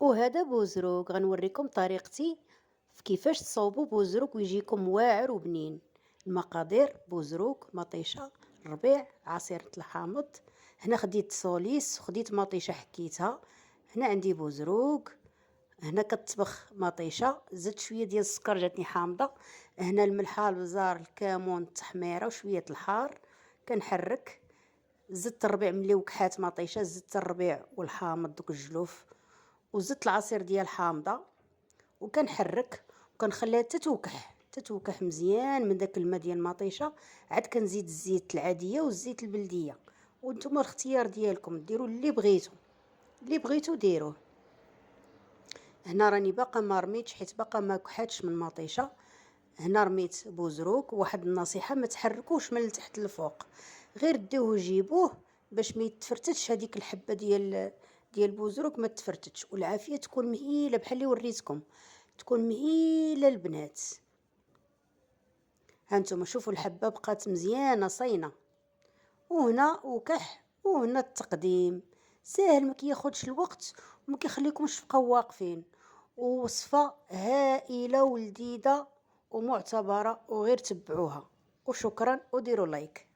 وهذا بوزروك غنوريكم طريقتي في كيفاش تصاوبوا بوزروك ويجيكم واعر وبنين. المقادير: بوزروك، مطيشه، الربيع، عصيرة الحامض. هنا خديت سوليس وخديت مطيشه حكيتها. هنا عندي بوزروك. هنا كتطبخ مطيشه، زدت شويه ديال السكر جاتني حامضه. هنا الملحه، البزار، الكمون، التحميره وشويه الحار. كنحرك. زدت الربيع ملي وكحات مطيشه، زدت الربيع والحامض دوك الجلوف، وزدت العصير ديال الحامضه وكنحرك وكنخليها تتوكح مزيان من داك الماء ديال المطيشه. عاد كنزيد الزيت العاديه والزيت البلديه، وانتم الاختيار ديالكم ديروا اللي بغيتو ديروه. هنا راني باقا ما رميتش حيت باقا ما كحاتش من المطيشه. هنا رميت بوزروك. واحد النصيحه: ما تحركوش من التحت للفوق، غير ديوه وجيبوه باش ما يتفرتتش هذيك الحبه ديال البوزروك، ما تفرتتش. والعافيه تكون مهيله بحال اللي وريتكم، تكون مهيله البنات. هانتوما شوفوا الحبه بقات مزيانه صينه. وهنا وكح، وهنا التقديم ساهل، ما كياخدش الوقت وما كيخليكمش تبقاو واقفين. ووصفه هائله ولذيذه ومعتبره، وغير تبعوها. وشكرا وديروا لايك.